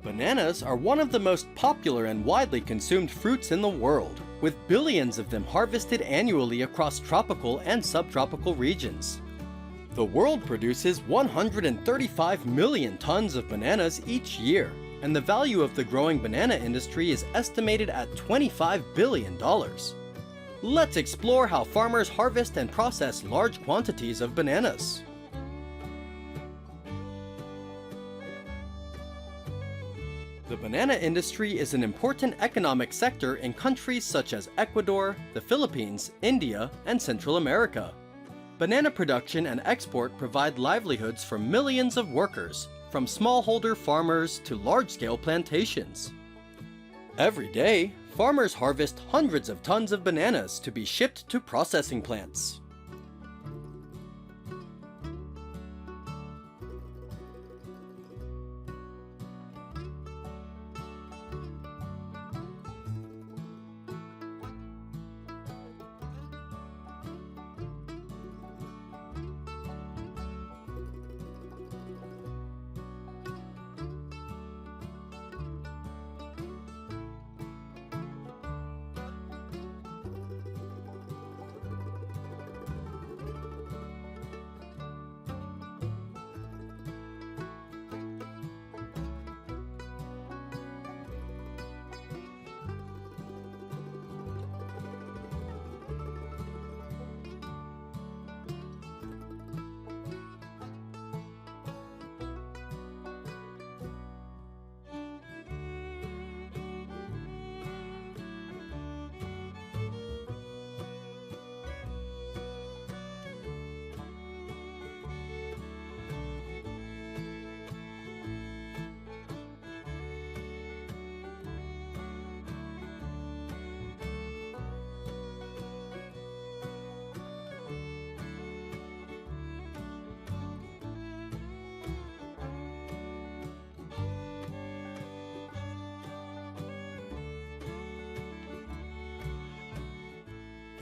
Bananas are one of the most popular and widely consumed fruits in the world, with billions of them harvested annually across tropical and subtropical regions. The world produces 135 million tons of bananas each year, and the value of the growing banana industry is estimated at $25 billion. Let's explore how farmers harvest and process large quantities of bananas. The banana industry is an important economic sector in countries such as Ecuador, the Philippines, India, and Central America. Banana production and export provide livelihoods for millions of workers, from smallholder farmers to large-scale plantations. Every day, farmers harvest hundreds of tons of bananas to be shipped to processing plants.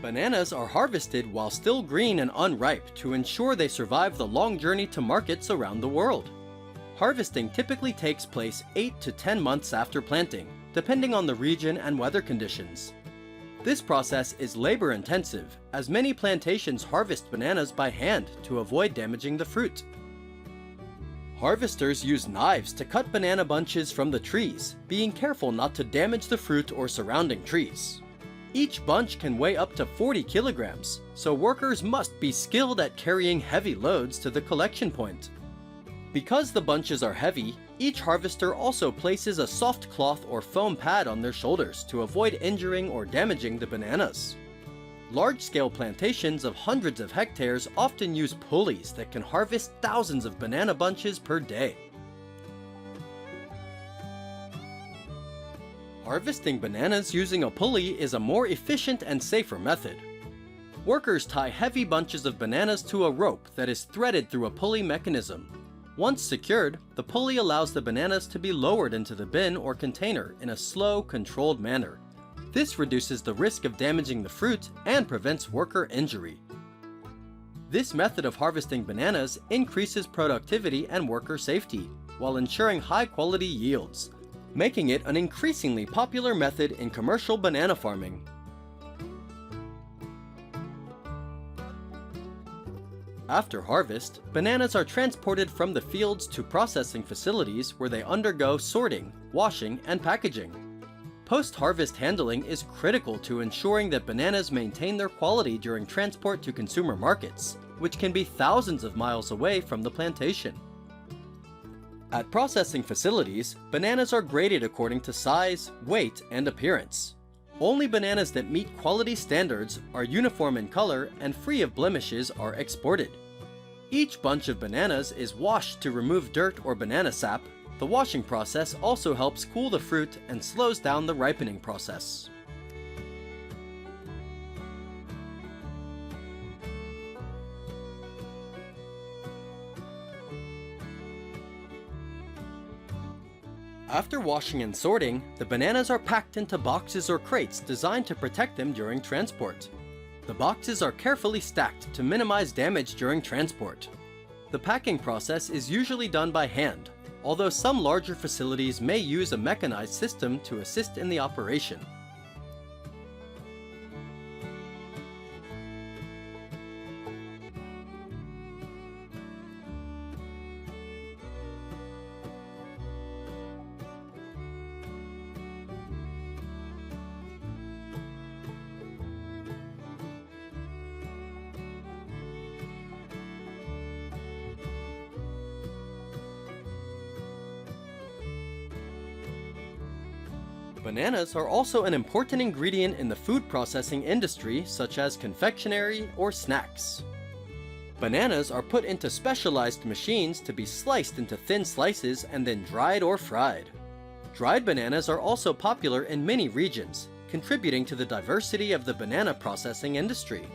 Bananas are harvested while still green and unripe to ensure they survive the long journey to markets around the world. Harvesting typically takes place 8 to 10 months after planting, depending on the region and weather conditions. This process is labor-intensive, as many plantations harvest bananas by hand to avoid damaging the fruit. Harvesters use knives to cut banana bunches from the trees, being careful not to damage the fruit or surrounding trees. Each bunch can weigh up to 40 kilograms, so workers must be skilled at carrying heavy loads to the collection point. Because the bunches are heavy, each harvester also places a soft cloth or foam pad on their shoulders to avoid injuring or damaging the bananas. Large-scale plantations of hundreds of hectares often use pulleys that can harvest thousands of banana bunches per day. Harvesting bananas using a pulley is a more efficient and safer method. Workers tie heavy bunches of bananas to a rope that is threaded through a pulley mechanism. Once secured, the pulley allows the bananas to be lowered into the bin or container in a slow, controlled manner. This reduces the risk of damaging the fruit and prevents worker injury. This method of harvesting bananas increases productivity and worker safety, while ensuring high-quality yields, making it an increasingly popular method in commercial banana farming. After harvest, bananas are transported from the fields to processing facilities where they undergo sorting, washing, and packaging. Post-harvest handling is critical to ensuring that bananas maintain their quality during transport to consumer markets, which can be thousands of miles away from the plantation. At processing facilities, bananas are graded according to size, weight, and appearance. Only bananas that meet quality standards, are uniform in color, and free of blemishes are exported. Each bunch of bananas is washed to remove dirt or banana sap. The washing process also helps cool the fruit and slows down the ripening process. After washing and sorting, the bananas are packed into boxes or crates designed to protect them during transport. The boxes are carefully stacked to minimize damage during transport. The packing process is usually done by hand. although some larger facilities may use a mechanized system to assist in the operation. Bananas are also an important ingredient in the food processing industry, such as confectionery or snacks. Bananas are put into specialized machines to be sliced into thin slices and then dried or fried. Dried bananas are also popular in many regions, contributing to the diversity of the banana processing industry.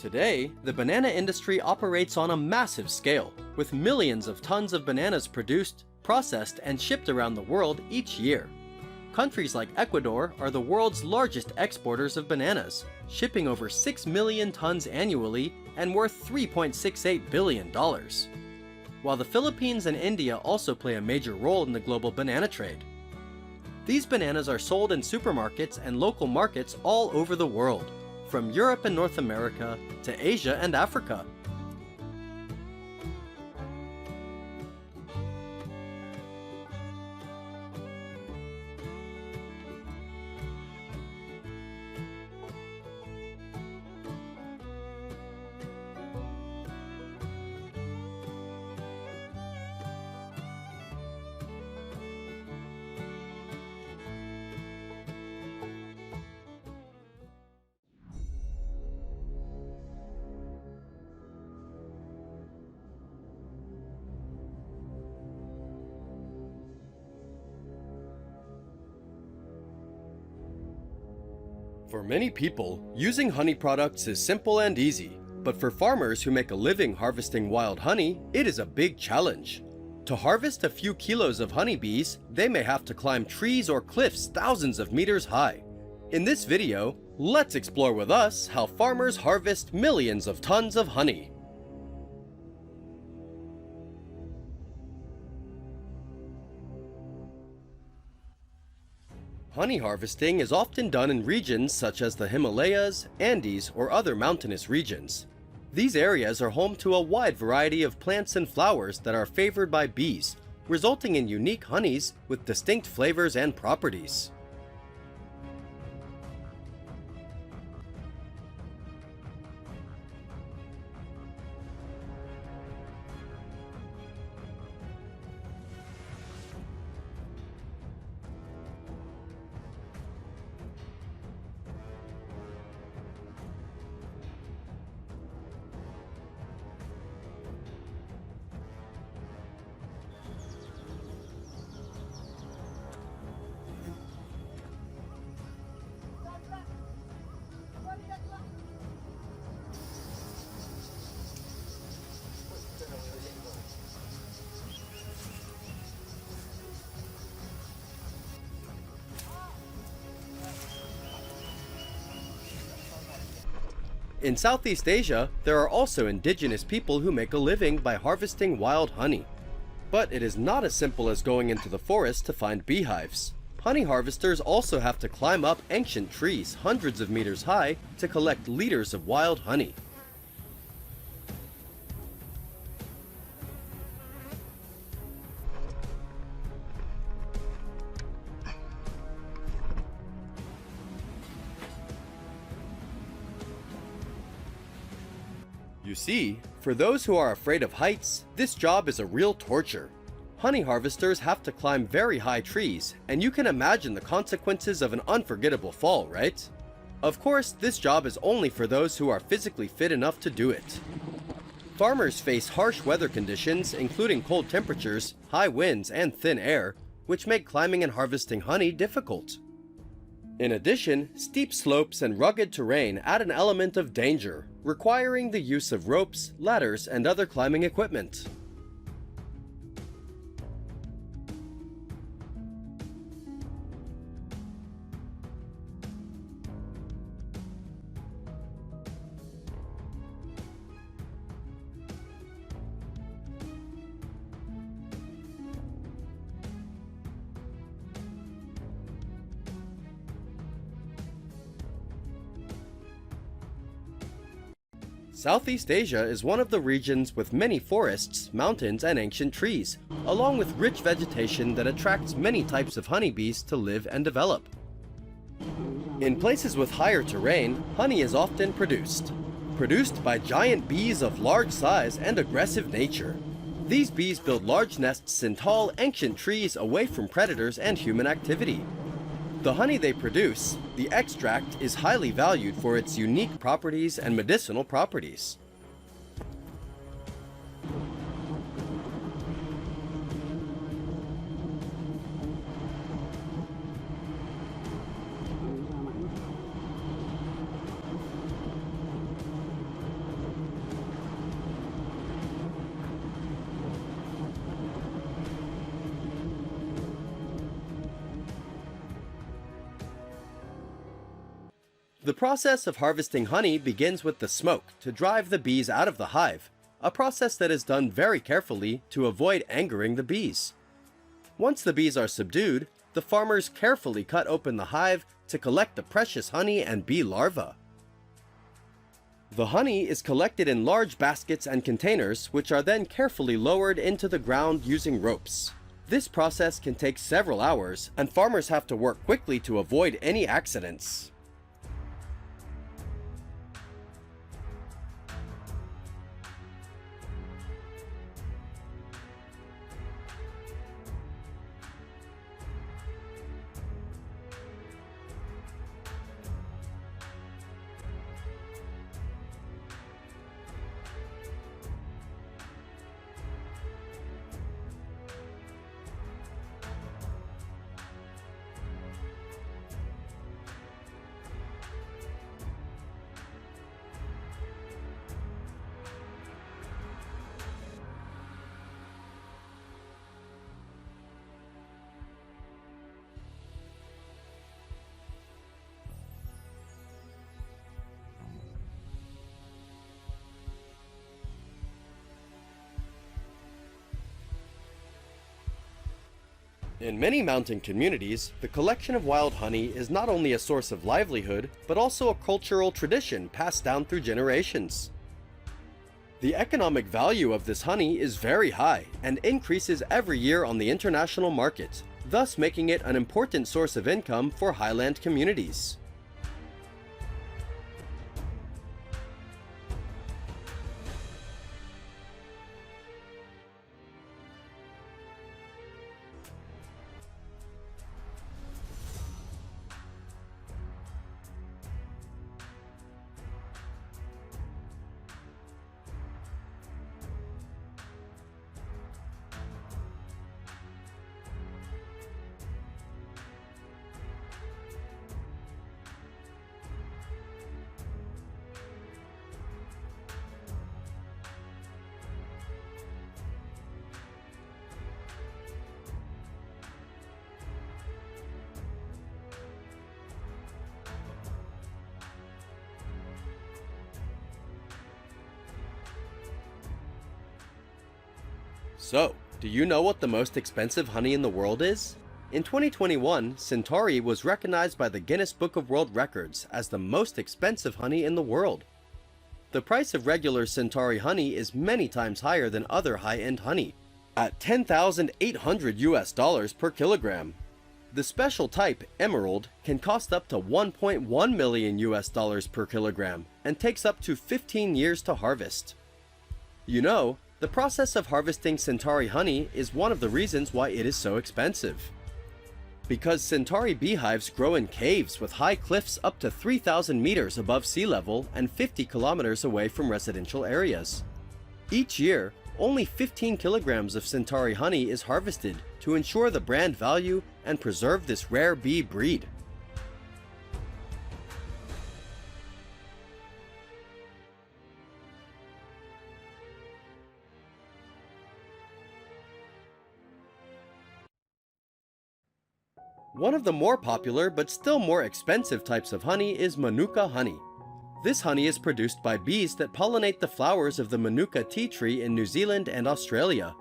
Today, the banana industry operates on a massive scale, with millions of tons of bananas produced, processed, and shipped around the world each year. Countries like Ecuador are the world's largest exporters of bananas, shipping over 6 million tons annually and worth $3.68 billion. While the Philippines and India also play a major role in the global banana trade. These bananas are sold in supermarkets and local markets all over the world, from Europe and North America to Asia and Africa. For many people, using honey products is simple and easy, but for farmers who make a living harvesting wild honey, it is a big challenge. To harvest a few kilos of honeybees, they may have to climb trees or cliffs thousands of meters high. In this video, let's explore with us how farmers harvest millions of tons of honey. Honey harvesting is often done in regions such as the Himalayas, Andes, or other mountainous regions. These areas are home to a wide variety of plants and flowers that are favored by bees, resulting in unique honeys with distinct flavors and properties. In Southeast Asia, there are also indigenous people who make a living by harvesting wild honey. But it is not as simple as going into the forest to find beehives. Honey harvesters also have to climb up ancient trees hundreds of meters high to collect liters of wild honey. You see, for those who are afraid of heights, this job is a real torture. Honey harvesters have to climb very high trees, and you can imagine the consequences of an unforgettable fall, right? Of course, this job is only for those who are physically fit enough to do it. Farmers face harsh weather conditions, including cold temperatures, high winds, and thin air, which make climbing and harvesting honey difficult. In addition, steep slopes and rugged terrain add an element of danger, requiring the use of ropes, ladders, and other climbing equipment. Southeast Asia is one of the regions with many forests, mountains, and ancient trees, along with rich vegetation that attracts many types of honeybees to live and develop. In places with higher terrain, honey is often produced by giant bees of large size and aggressive nature. These bees build large nests in tall, ancient trees away from predators and human activity. The honey they produce, the extract, is highly valued for its unique properties and medicinal properties. The process of harvesting honey begins with the smoke to drive the bees out of the hive, a process that is done very carefully to avoid angering the bees. Once the bees are subdued, the farmers carefully cut open the hive to collect the precious honey and bee larvae. The honey is collected in large baskets and containers, which are then carefully lowered into the ground using ropes. This process can take several hours, and farmers have to work quickly to avoid any accidents. In many mountain communities, the collection of wild honey is not only a source of livelihood, but also a cultural tradition passed down through generations. The economic value of this honey is very high and increases every year on the international market, thus making it an important source of income for highland communities. So, do you know what the most expensive honey in the world is? In 2021, Centauri was recognized by the Guinness Book of World Records as the most expensive honey in the world. The price of regular Centauri honey is many times higher than other high-end honey, at $10,800 per kilogram. The special type, Emerald, can cost up to $1.1 million per kilogram and takes up to 15 years to harvest. You know, the process of harvesting Centauri honey is one of the reasons why it is so expensive. Because Centauri beehives grow in caves with high cliffs up to 3,000 meters above sea level and 50 kilometers away from residential areas. Each year, only 15 kilograms of Centauri honey is harvested to ensure the brand value and preserve this rare bee breed. One of the more popular but still more expensive types of honey is Manuka honey. This honey is produced by bees that pollinate the flowers of the Manuka tea tree in New Zealand and Australia.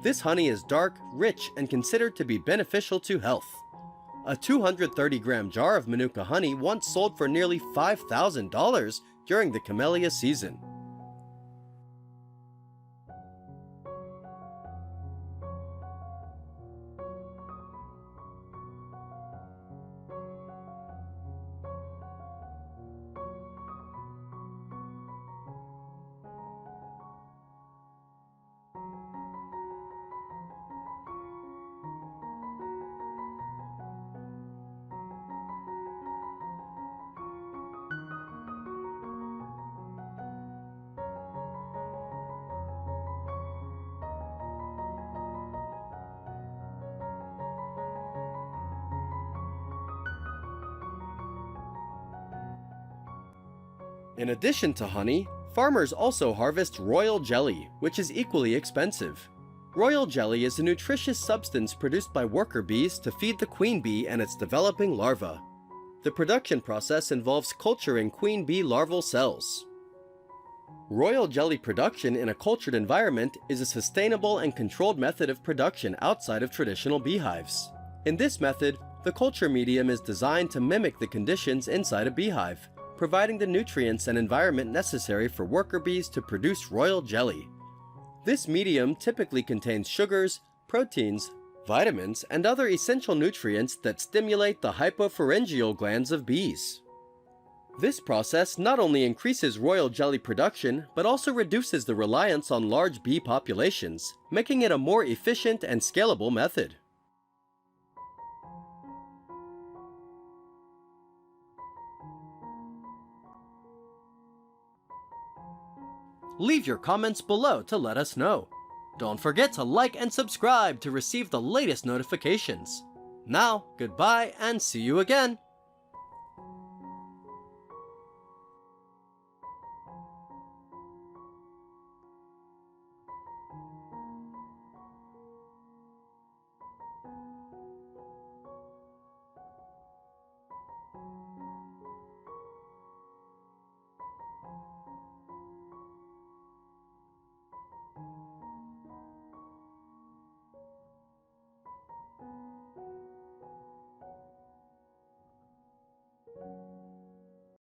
This honey is dark, rich, and considered to be beneficial to health. A 230-gram jar of Manuka honey once sold for nearly $5,000 during the camellia season. In addition to honey, farmers also harvest royal jelly, which is equally expensive. Royal jelly is a nutritious substance produced by worker bees to feed the queen bee and its developing larvae. The production process involves culturing queen bee larval cells. Royal jelly production in a cultured environment is a sustainable and controlled method of production outside of traditional beehives. In this method, the culture medium is designed to mimic the conditions inside a beehive, providing the nutrients and environment necessary for worker bees to produce royal jelly. This medium typically contains sugars, proteins, vitamins, and other essential nutrients that stimulate the hypopharyngeal glands of bees. This process not only increases royal jelly production, but also reduces the reliance on large bee populations, making it a more efficient and scalable method. Leave your comments below to let us know. Don't forget to like and subscribe to receive the latest notifications. Now, goodbye and see you again!